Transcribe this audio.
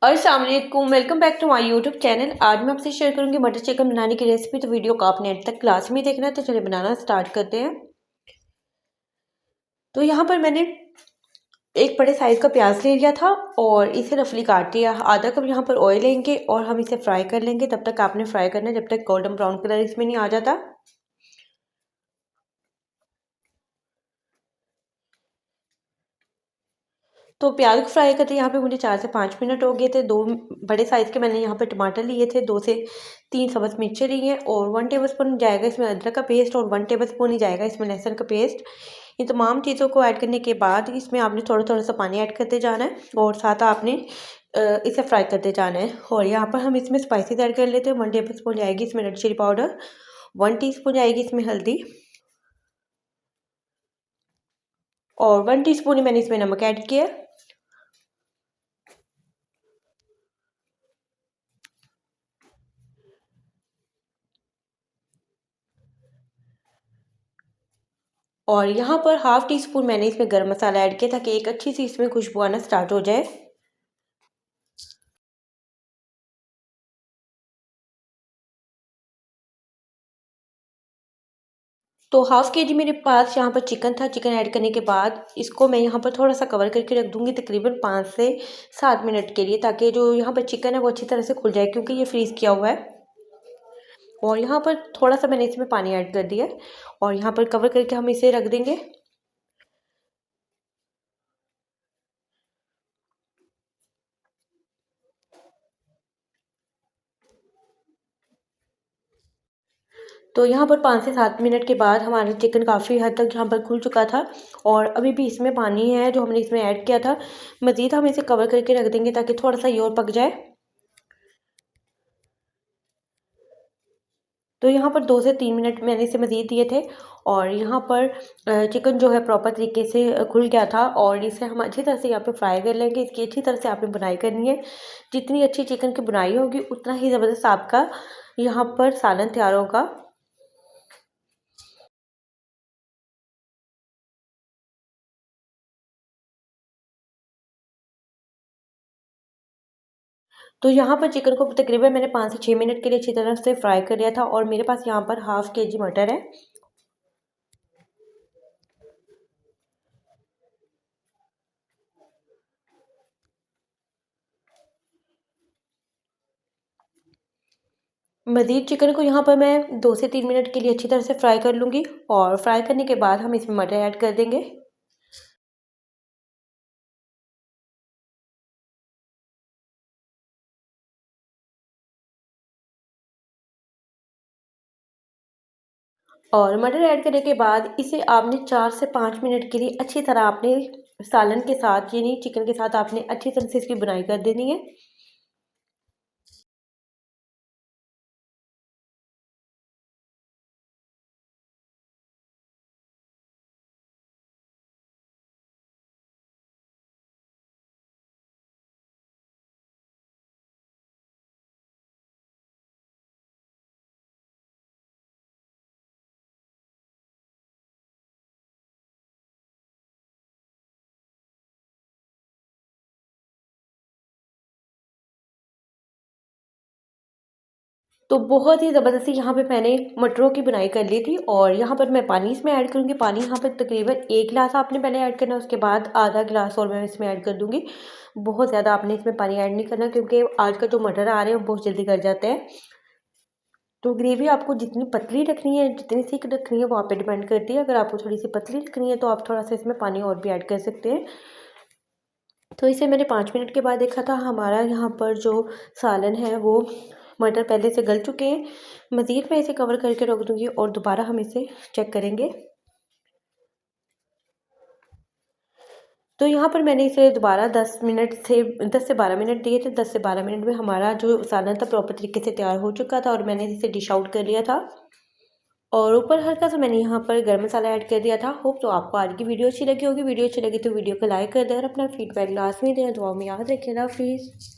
अस्सलाम वालेकुम, welcome back to my YouTube channel. आज मैं आपसे शेयर करूंगी मटर चिकन बनाने की रेसिपी। तो वीडियो को आपने एंड तक क्लास में देखना है। तो चलिए बनाना स्टार्ट करते हैं। तो यहाँ पर मैंने एक बड़े साइज का प्याज ले लिया था और इसे रफली काट लिया। आधा कप यहाँ पर ऑयल लेंगे और हम इसे फ्राई कर लेंगे। तब तक आपने फ्राई करना है जब तक गोल्डन ब्राउन कलर इसमें नहीं आ जाता। तो प्याज को फ्राई करते यहाँ पे मुझे 4 से 5 मिनट हो गए थे। 2 बड़े साइज़ के मैंने यहाँ पे टमाटर लिए थे, 2 से 3 सब्ज़ मिर्चें ली हैं और 1 टेबलस्पून जाएगा इसमें अदरक का पेस्ट और 1 टेबलस्पून ही जाएगा इसमें लहसुन का पेस्ट। इन तमाम चीज़ों को ऐड करने के बाद इसमें आपने थोड़ा-थोड़ा सा पानी ऐड करते जाना है और साथ आपने इसे फ्राई करते जाना है। और यहाँ पर हम इसमें स्पाइसेस ऐड कर लेते हैं। 1 टेबलस्पून जाएगी इसमें रेड चिली पाउडर, 1 टीस्पून जाएगी इसमें हल्दी और 1 टीस्पून ही मैंने इसमें नमक ऐड किया है। और यहाँ पर हाफ़ टी स्पून मैंने इसमें गरम मसाला ऐड किया ताकि एक अच्छी सी इसमें खुशबू आना स्टार्ट हो जाए। तो हाफ़ केजी मेरे पास यहाँ पर चिकन था। चिकन ऐड करने के बाद इसको मैं यहाँ पर थोड़ा-सा कवर करके रख दूँगी तकरीबन 5 से 7 मिनट के लिए, ताकि जो यहाँ पर चिकन है वो अच्छी तरह से खुल जाए क्योंकि ये फ्रीज़ किया हुआ है। और यहाँ पर थोड़ा-सा मैंने इसमें पानी ऐड कर दिया है और यहाँ पर कवर करके हम इसे रख देंगे। तो यहाँ पर 5 से 7 मिनट के बाद हमारा चिकन काफ़ी हद तक यहाँ पर खुल चुका था और अभी भी इसमें पानी है जो हमने इसमें ऐड किया था। मज़ीद हम इसे कवर करके रख देंगे ताकि थोड़ा-सा ये और पक जाए। तो यहाँ पर 2 से 3 मिनट मैंने इसे मज़ीद दिए थे और यहाँ पर चिकन जो है प्रॉपर तरीके से खुल गया था और इसे हम अच्छी तरह से यहाँ पे फ्राई कर लेंगे। इसकी अच्छी तरह से आपने बुनाई करनी है। जितनी अच्छी चिकन की बुनाई होगी उतना ही ज़बरदस्त आपका यहाँ पर सालन तैयार होगा। तो यहाँ पर चिकन को तकरीबन मैंने 5 से 6 मिनट के लिए अच्छी तरह से फ्राई कर लिया था और मेरे पास यहाँ पर हाफ़ केजी मटर है। मज़ीद चिकन को यहाँ पर मैं 2 से 3 मिनट के लिए अच्छी तरह से फ्राई कर लूँगी और फ्राई करने के बाद हम इसमें मटर ऐड कर देंगे। और मटर ऐड करने के बाद इसे आपने 4 से 5 मिनट के लिए अच्छी तरह आपने सालन के साथ यानी चिकन के साथ आपने अच्छी तरह से इसकी बुनाई कर देनी है। तो बहुत ही ज़बरदस्ती यहाँ पे मैंने मटरों की बुनाई कर ली थी और यहाँ पर मैं पानी इसमें ऐड करूँगी। पानी यहाँ पर तकरीबन 1 गिलास आपने पहले ऐड करना है, उसके बाद आधा गिलास और मैं इसमें ऐड कर दूँगी। बहुत ज़्यादा आपने इसमें पानी ऐड नहीं करना क्योंकि आजकल जो मटर आ रहे हैं वो बहुत जल्दी गल जाते हैं। तो ग्रेवी आपको जितनी पतली रखनी है, जितनी थिक रखनी है वो आप पे डिपेंड करती है। अगर आपको थोड़ी-सी पतली रखनी है तो आप थोड़ा-सा इसमें पानी और भी ऐड कर सकते हैं। तो इसे मैंने 5 मिनट के बाद देखा था, हमारा यहाँ पर जो सालन है वो मटर पहले से गल चुके हैं। मज़ीद मैं इसे कवर करके रख दूँगी और दोबारा हम इसे चेक करेंगे। तो यहाँ पर मैंने इसे दोबारा 10 से 12 मिनट दिए थे। 10 से 12 मिनट में हमारा जो सालन था प्रॉपर तरीके से तैयार हो चुका था और मैंने इसे डिश आउट कर लिया था। और ऊपर हल्का सा मैंने यहाँ पर गरम मसाला ऐड कर दिया था। होप तो आपको आज की वीडियो अच्छी लगी होगी। वीडियो अच्छी लगी तो वीडियो को लाइक कर दें और अपना फीडबैक लास्ट में दें। दुआ में याद रखें। अल्लाह हाफ़िज़।